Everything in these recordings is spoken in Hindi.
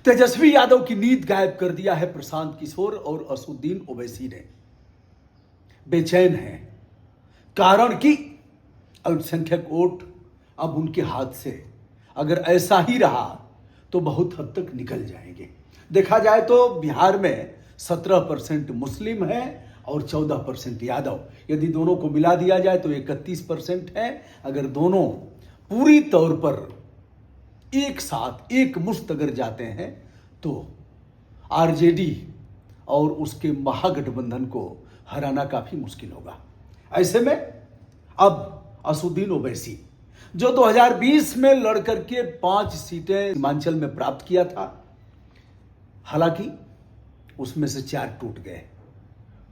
तेजस्वी यादव की नींद गायब कर दिया है प्रशांत किशोर और असदुद्दीन ओवैसी ने। बेचैन है, कारण कि अल्पसंख्यक वोट अब उनके हाथ से अगर ऐसा ही रहा तो बहुत हद तक निकल जाएंगे। देखा जाए तो बिहार में 17% मुस्लिम है और 14% यादव। यदि दोनों को मिला दिया जाए तो 31% है। अगर दोनों पूरी तौर पर एक साथ एक मुश्त अगर जाते हैं तो आरजेडी और उसके महागठबंधन को हराना काफी मुश्किल होगा। ऐसे में अब असदुद्दीन ओवैसी जो 2020 में लड़ करके 5 सीटें हिमाचल में प्राप्त किया था, हालांकि उसमें से 4 टूट गए,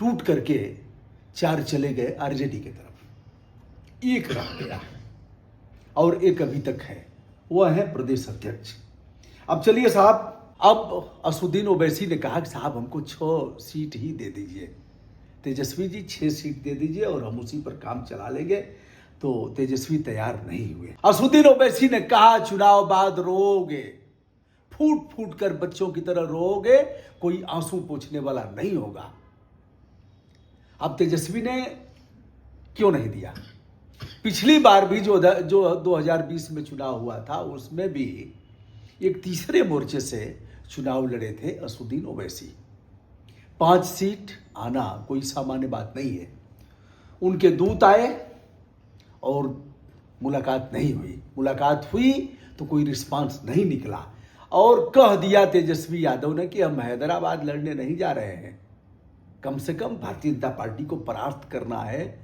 टूट करके 4 चले गए आरजेडी की तरफ, एक रह गया और एक अभी तक है, वह है प्रदेश अध्यक्ष। अब चलिए साहब, अब असदुद्दीन ओवैसी ने कहा कि साहब हमको 6 सीट ही दे दीजिए, तेजस्वी जी 6 सीट दे दीजिए और हम उसी पर काम चला लेंगे। तो तेजस्वी तैयार नहीं हुए। असदुद्दीन ओवैसी ने कहा चुनाव बाद रोओगे, फूट फूट कर बच्चों की तरह रोओगे, कोई आंसू पोंछने वाला नहीं होगा। अब तेजस्वी ने क्यों नहीं दिया? पिछली बार भी जो 2020 में चुनाव हुआ था उसमें भी एक तीसरे मोर्चे से चुनाव लड़े थे असदुद्दीन ओवैसी। 5 सीट आना कोई सामान्य बात नहीं है। उनके दूत आए और मुलाकात नहीं हुई, मुलाकात हुई तो कोई रिस्पांस नहीं निकला और कह दिया तेजस्वी यादव ने कि हम हैदराबाद लड़ने नहीं जा रहे हैं, कम से कम भारतीय जनता पार्टी को परास्त करना है,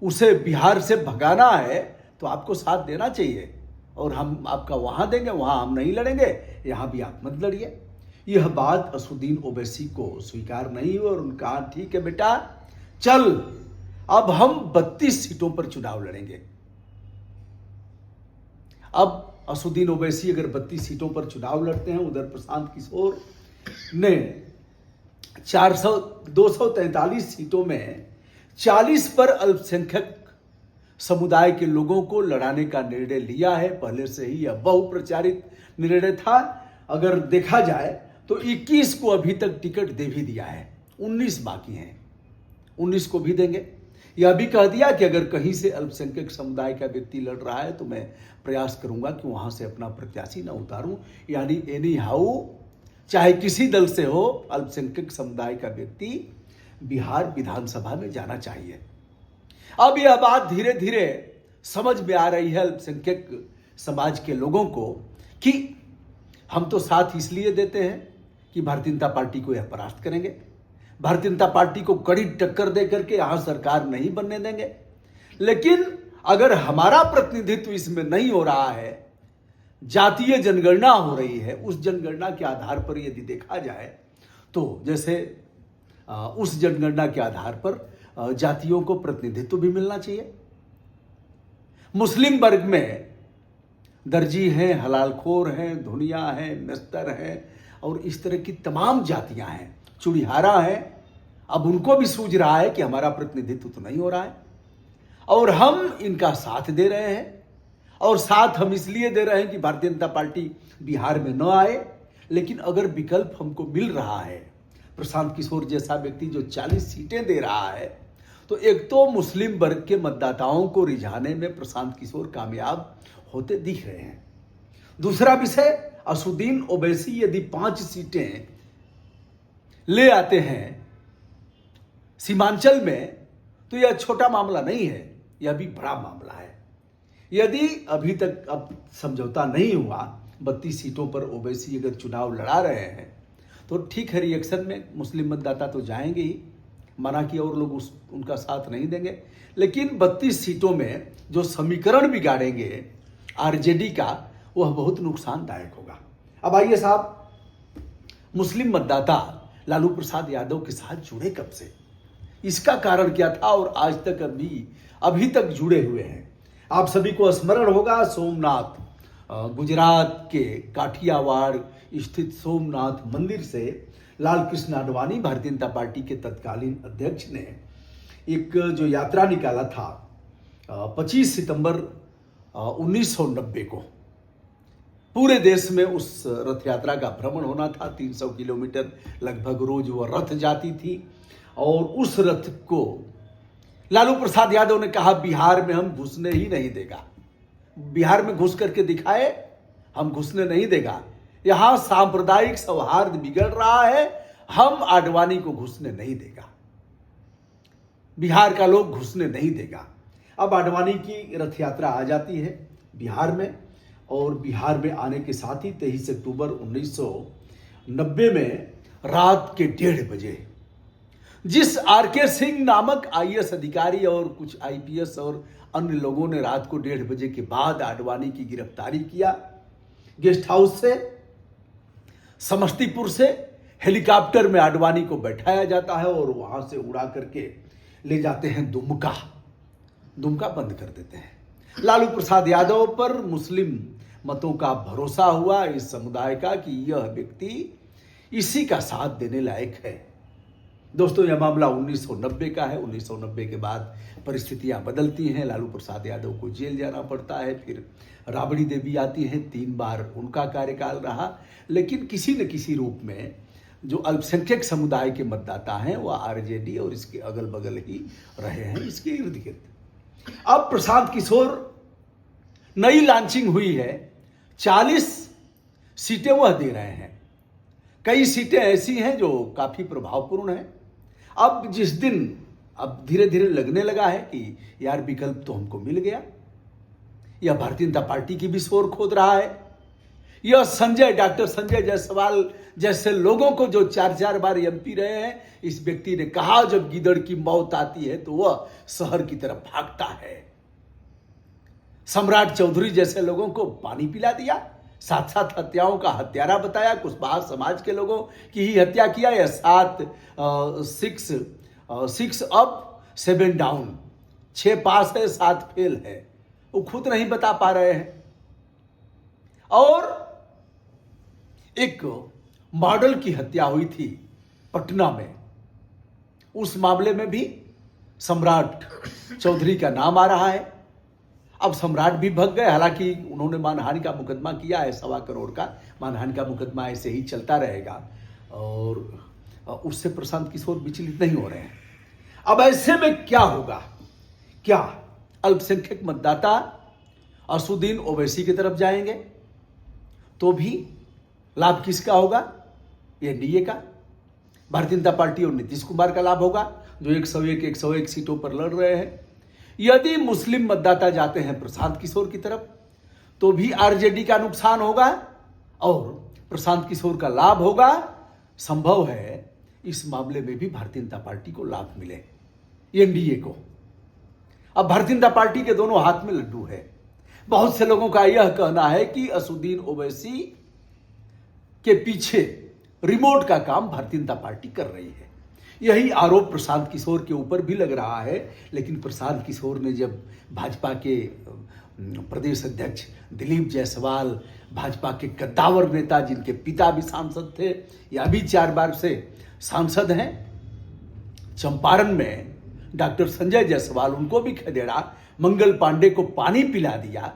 उसे बिहार से भगाना है, तो आपको साथ देना चाहिए और हम आपका वहां देंगे, वहां हम नहीं लड़ेंगे, यहां भी आप मत लड़िए। यह बात असदुद्दीन ओवैसी को स्वीकार नहीं हुई और उनका कहा ठीक है बेटा चल, अब हम 32 सीटों पर चुनाव लड़ेंगे। अब असदुद्दीन ओवैसी अगर 32 सीटों पर चुनाव लड़ते हैं, उधर प्रशांत किशोर ने 243 सीटों में 40 पर अल्पसंख्यक समुदाय के लोगों को लड़ाने का निर्णय लिया है। पहले से ही यह बहुप्रचारित निर्णय था। अगर देखा जाए तो 21 को अभी तक टिकट दे भी दिया है, 19 बाकी हैं, 19 को भी देंगे। यह भी कह दिया कि अगर कहीं से अल्पसंख्यक समुदाय का व्यक्ति लड़ रहा है तो मैं प्रयास करूंगा कि वहां से अपना प्रत्याशी न उतारूं, यानी एनी हाउ चाहे किसी दल से हो, अल्पसंख्यक समुदाय का व्यक्ति बिहार विधानसभा में जाना चाहिए। अब यह बात धीरे धीरे समझ में आ रही है अल्पसंख्यक समाज के लोगों को कि हम तो साथ इसलिए देते हैं कि भारतीय जनता पार्टी को यह परास्त करेंगे, भारतीय जनता पार्टी को कड़ी टक्कर दे करके यहां सरकार नहीं बनने देंगे। लेकिन अगर हमारा प्रतिनिधित्व इसमें नहीं हो रहा है, जातीय जनगणना हो रही है, उस जनगणना के आधार पर यदि देखा जाए तो जैसे उस जनगणना के आधार पर जातियों को प्रतिनिधित्व भी मिलना चाहिए। मुस्लिम वर्ग में दर्जी हैं, हलालखोर हैं, धुनिया हैं, नस्तर हैं और इस तरह की तमाम जातियां हैं, चूड़ीहारा हैं। अब उनको भी सूझ रहा है कि हमारा प्रतिनिधित्व तो नहीं हो रहा है और हम इनका साथ दे रहे हैं, और साथ हम इसलिए दे रहे हैं कि भारतीय जनता पार्टी बिहार में न आए। लेकिन अगर विकल्प हमको मिल रहा है, प्रशांत किशोर जैसा व्यक्ति जो 40 सीटें दे रहा है, तो एक तो मुस्लिम वर्ग के मतदाताओं को रिझाने में प्रशांत किशोर कामयाब होते दिख रहे हैं। दूसरा विषय, असदुद्दीन ओवैसी यदि 5 सीटें ले आते हैं सीमांचल में तो यह छोटा मामला नहीं है, यह भी बड़ा मामला है। यदि अभी तक अब समझौता नहीं हुआ, 32 सीटों पर ओवैसी अगर चुनाव लड़ा रहे हैं तो ठीक है, रिएक्शन में मुस्लिम मतदाता तो जाएंगे ही, माना कि और लोग उनका साथ नहीं देंगे। लेकिन 32 सीटों में जो समीकरण बिगाड़ेंगे आरजेडी का, वह बहुत नुकसानदायक होगा। अब आइए साहब, मुस्लिम मतदाता लालू प्रसाद यादव के साथ जुड़े कब से, इसका कारण क्या था और आज तक अभी तक जुड़े हुए हैं। आप सभी को स्मरण होगा, सोमनाथ गुजरात के काठियावाड़ स्थित सोमनाथ मंदिर से लाल कृष्ण आडवाणी भारतीय जनता पार्टी के तत्कालीन अध्यक्ष ने एक जो यात्रा निकाला था 25 सितंबर 1990 को, पूरे देश में उस रथ यात्रा का भ्रमण होना था। 300 किलोमीटर लगभग रोज वो रथ जाती थी और उस रथ को लालू प्रसाद यादव ने कहा बिहार में हम घुसने ही नहीं देगा, बिहार में घुस करके दिखाए, हम घुसने नहीं देगा, यहां सांप्रदायिक सौहार्द बिगड़ रहा है, हम आडवाणी को घुसने नहीं देगा, बिहार का लोग घुसने नहीं देगा। अब आडवाणी की रथ यात्रा आ जाती है बिहार में और बिहार में आने के साथ ही 23 अक्टूबर 1990 में रात के 1:30 बजे जिस आर.के. सिंह नामक आईएएस अधिकारी और कुछ आईपीएस और अन्य लोगों ने रात को 1:30 बजे के बाद आडवाणी की गिरफ्तारी किया, गेस्ट हाउस से समस्तीपुर से हेलीकॉप्टर में आडवाणी को बैठाया जाता है और वहां से उड़ा करके ले जाते हैं दुमका, दुमका बंद कर देते हैं। लालू प्रसाद यादव पर मुस्लिम मतों का भरोसा हुआ इस समुदाय का कि यह व्यक्ति इसी का साथ देने लायक है। दोस्तों, यह मामला 1990 का है। 1990 के बाद परिस्थितियां बदलती हैं, लालू प्रसाद यादव को जेल जाना पड़ता है, फिर राबड़ी देवी आती हैं, 3 बार उनका कार्यकाल रहा, लेकिन किसी न किसी रूप में जो अल्पसंख्यक समुदाय के मतदाता हैं वह आरजेडी और इसके अगल बगल ही रहे हैं, इसके इर्द गिर्द। अब प्रशांत किशोर नई लॉन्चिंग हुई है, 40 सीटें वह दे रहे हैं। कई सीटें ऐसी हैं जो काफी प्रभावपूर्ण हैं। अब जिस दिन अब धीरे धीरे लगने लगा है कि यार विकल्प तो हमको मिल गया, यह भारतीय जनता पार्टी की भी शोर खोद रहा है। यह डॉक्टर संजय जायसवाल जैसे लोगों को जो 4-4 बार एमपी रहे हैं, इस व्यक्ति ने कहा जब गीदड़ की मौत आती है तो वह शहर की तरफ भागता है। सम्राट चौधरी जैसे लोगों को पानी पिला दिया, साथ साथ हत्याओं का हत्यारा बताया, कुशवाहा समाज के लोगों की ही हत्या किया। यह 6 अप 7 डाउन, 6 पास है 7 फेल है, वो खुद नहीं बता पा रहे हैं। और एक मॉडल की हत्या हुई थी पटना में, उस मामले में भी सम्राट चौधरी का नाम आ रहा है। अब सम्राट भी भग गए, हालांकि उन्होंने मानहानि का मुकदमा किया है, 1.25 करोड़ का मानहानि का मुकदमा ऐसे ही चलता रहेगा और उससे प्रशांत किशोर विचलित नहीं हो रहे हैं। अब ऐसे में क्या होगा? क्या अल्पसंख्यक मतदाता असुद्दीन ओवैसी की तरफ जाएंगे तो भी लाभ किसका होगा? एनडीए का, भारतीय जनता पार्टी और नीतीश कुमार का लाभ होगा जो 101 सीटों पर लड़ रहे हैं। यदि मुस्लिम मतदाता जाते हैं प्रशांत किशोर की तरफ तो भी आरजेडी का नुकसान होगा और प्रशांत किशोर का लाभ होगा। संभव है इस मामले में भी भारतीय जनता पार्टी को लाभ मिले, एनडीए को। अब भारतीय जनता पार्टी के दोनों हाथ में लड्डू है। बहुत से लोगों का यह कहना है कि असुद्दीन ओवैसी के पीछे रिमोट का काम भारतीय जनता पार्टी कर रही है। यही आरोप प्रशांत किशोर के ऊपर भी लग रहा है, लेकिन प्रशांत किशोर ने जब भाजपा के प्रदेश अध्यक्ष दिलीप जायसवाल, भाजपा के कद्दावर नेता जिनके पिता भी सांसद थे या अभी 4 बार से सांसद हैं, चंपारण में डॉक्टर संजय जायसवाल, उनको भी खदेड़ा, मंगल पांडे को पानी पिला दिया,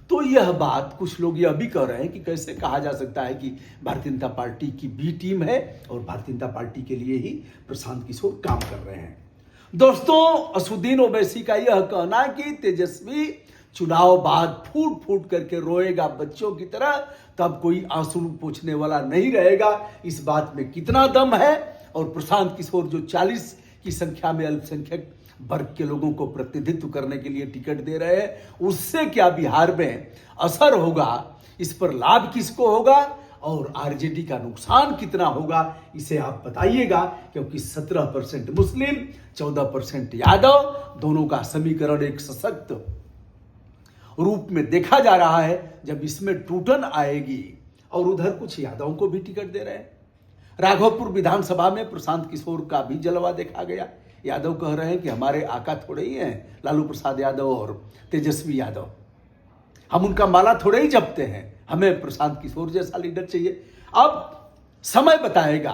तो यह बात कुछ लोग यह भी कह रहे हैं कि कैसे कहा जा सकता है कि भारतीय जनता पार्टी की बी टीम है और भारतीय जनता पार्टी के लिए ही प्रशांत किशोर काम कर रहे हैं। दोस्तों, असुद्दीन ओवैसी का यह कहना है कि तेजस्वी चुनाव बाद फूट फूट करके रोएगा बच्चों की तरह, तब कोई आंसू पोंछने वाला नहीं रहेगा। इस बात में कितना दम है? और प्रशांत किशोर जो 40 की संख्या में अल्पसंख्यक वर्ग के लोगों को प्रतिनिधित्व करने के लिए टिकट दे रहे हैं, उससे क्या बिहार में असर होगा? इस पर लाभ किसको होगा और आरजेडी का नुकसान कितना होगा, इसे आप बताइएगा। क्योंकि 17% मुस्लिम, 14% यादव, दोनों का समीकरण एक सशक्त रूप में देखा जा रहा है। जब इसमें टूटन आएगी और उधर कुछ यादवों को भी टिकट दे रहे हैं। राघोपुर विधानसभा में प्रशांत किशोर का भी जलवा देखा गया। यादव कह रहे हैं कि हमारे आका थोड़े ही हैं लालू प्रसाद यादव और तेजस्वी यादव, हम उनका माला थोड़े ही जपते हैं, हमें प्रशांत किशोर जैसा लीडर चाहिए। अब समय बताएगा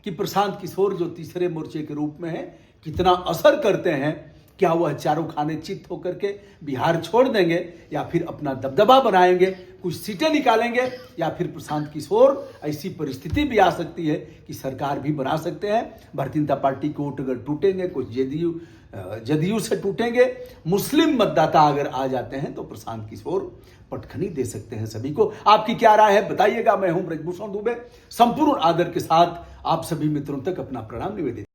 कि प्रशांत किशोर जो तीसरे मोर्चे के रूप में है कितना असर करते हैं क्या वह चारों खाने चित्त होकर के बिहार छोड़ देंगे या फिर अपना दबदबा बनाएंगे, कुछ सीटें निकालेंगे, या फिर प्रशांत किशोर ऐसी परिस्थिति भी आ सकती है कि सरकार भी बना सकते हैं। भारतीय जनता पार्टी के वोट अगर टूटेंगे, कुछ जदयू से टूटेंगे, मुस्लिम मतदाता अगर आ जाते हैं तो प्रशांत किशोर पटखनी दे सकते हैं सभी को। आपकी क्या राय है बताइएगा। मैं हूं ब्रजभूषण दुबे, संपूर्ण आदर के साथ आप सभी मित्रों तक अपना प्रणाम निवेदित